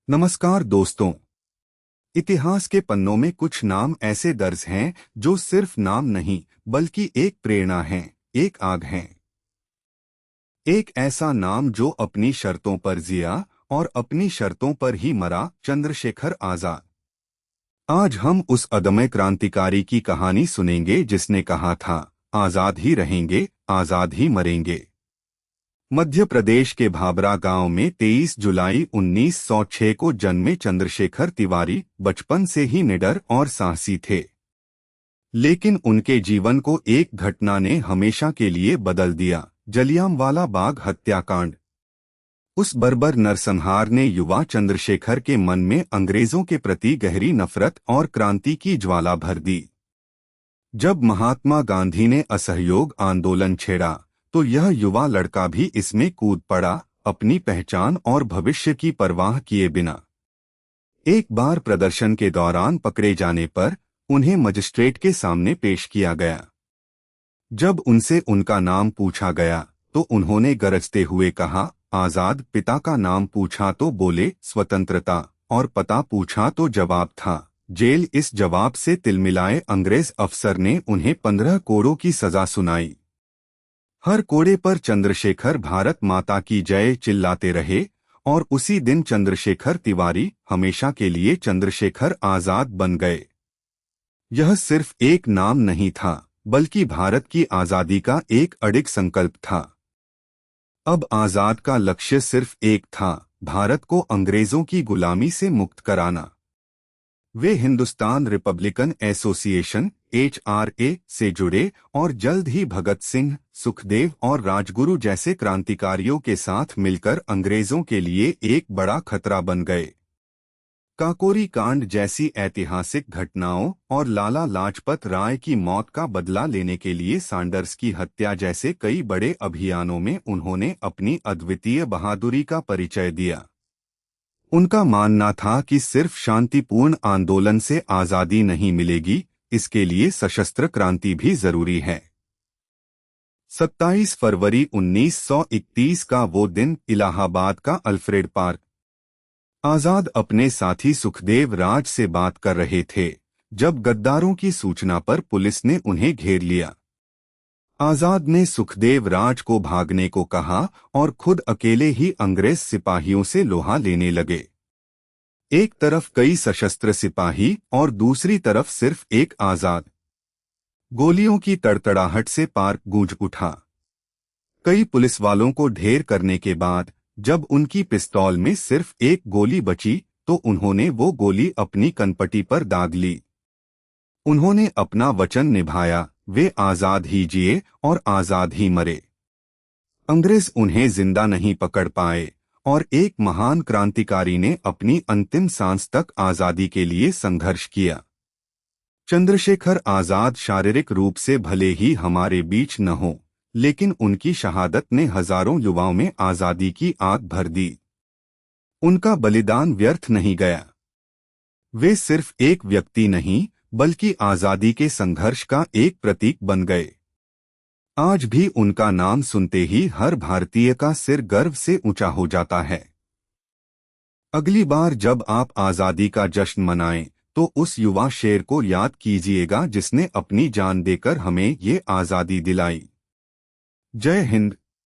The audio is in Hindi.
नमस्कार दोस्तों। इतिहास के पन्नों में कुछ नाम ऐसे दर्ज हैं जो सिर्फ नाम नहीं बल्कि एक प्रेरणा हैं, एक आग हैं। एक ऐसा नाम जो अपनी शर्तों पर जिया और अपनी शर्तों पर ही मरा, चंद्रशेखर आजाद। आज हम उस अदम्य क्रांतिकारी की कहानी सुनेंगे जिसने कहा था, आजाद ही रहेंगे, आजाद ही मरेंगे। मध्य प्रदेश के भाबरा गांव में 23 जुलाई 1906 को जन्मे चंद्रशेखर तिवारी बचपन से ही निडर और साहसी थे। लेकिन उनके जीवन को एक घटना ने हमेशा के लिए बदल दिया, जलियांवाला बाग हत्याकांड। उस बर्बर नरसंहार ने युवा चंद्रशेखर के मन में अंग्रेजों के प्रति गहरी नफरत और क्रांति की ज्वाला भर दी। जब महात्मा गांधी ने असहयोग आंदोलन छेड़ा तो यह युवा लड़का भी इसमें कूद पड़ा, अपनी पहचान और भविष्य की परवाह किए बिना। एक बार प्रदर्शन के दौरान पकड़े जाने पर उन्हें मजिस्ट्रेट के सामने पेश किया गया। जब उनसे उनका नाम पूछा गया तो उन्होंने गरजते हुए कहा, आजाद। पिता का नाम पूछा तो बोले, स्वतंत्रता। और पता पूछा तो जवाब था, जेल। इस जवाब से तिलमिलाए अंग्रेज अफसर ने उन्हें 15 कोड़ों की सजा सुनाई। हर कोड़े पर चंद्रशेखर भारत माता की जय चिल्लाते रहे और उसी दिन चंद्रशेखर तिवारी हमेशा के लिए चंद्रशेखर आजाद बन गए। यह सिर्फ एक नाम नहीं था बल्कि भारत की आजादी का एक अडिग संकल्प था। अब आजाद का लक्ष्य सिर्फ एक था, भारत को अंग्रेजों की गुलामी से मुक्त कराना। वे हिंदुस्तान रिपब्लिकन एसोसिएशन (HRA) से जुड़े और जल्द ही भगत सिंह, सुखदेव और राजगुरु जैसे क्रांतिकारियों के साथ मिलकर अंग्रेजों के लिए एक बड़ा खतरा बन गए। काकोरी कांड जैसी ऐतिहासिक घटनाओं और लाला लाजपत राय की मौत का बदला लेने के लिए सैंडर्स की हत्या जैसे कई बड़े अभियानों में उन्होंने अपनी अद्वितीय बहादुरी का परिचय दिया। उनका मानना था कि सिर्फ शांतिपूर्ण आंदोलन से आजादी नहीं मिलेगी, इसके लिए सशस्त्र क्रांति भी जरूरी है। 27 फरवरी 1931 का वो दिन, इलाहाबाद का अल्फ्रेड पार्क। आजाद अपने साथी सुखदेव राज से बात कर रहे थे जब गद्दारों की सूचना पर पुलिस ने उन्हें घेर लिया। आजाद ने सुखदेव राज को भागने को कहा और खुद अकेले ही अंग्रेज सिपाहियों से लोहा लेने लगे। एक तरफ कई सशस्त्र सिपाही और दूसरी तरफ सिर्फ एक आजाद। गोलियों की तड़तड़ाहट से पार्क गूंज उठा। कई पुलिस वालों को ढेर करने के बाद जब उनकी पिस्तौल में सिर्फ एक गोली बची तो उन्होंने वो गोली अपनी कनपटी पर दाग ली। उन्होंने अपना वचन निभाया, वे आजाद ही जिए और आजाद ही मरे। अंग्रेज उन्हें जिंदा नहीं पकड़ पाए और एक महान क्रांतिकारी ने अपनी अंतिम सांस तक आजादी के लिए संघर्ष किया। चंद्रशेखर आजाद शारीरिक रूप से भले ही हमारे बीच न हो, लेकिन उनकी शहादत ने हजारों युवाओं में आजादी की आग भर दी। उनका बलिदान व्यर्थ नहीं गया। वे सिर्फ एक व्यक्ति नहीं बल्कि आजादी के संघर्ष का एक प्रतीक बन गए। आज भी उनका नाम सुनते ही हर भारतीय का सिर गर्व से ऊंचा हो जाता है। अगली बार जब आप आजादी का जश्न मनाएं तो उस युवा शेर को याद कीजिएगा जिसने अपनी जान देकर हमें ये आजादी दिलाई। जय हिंद।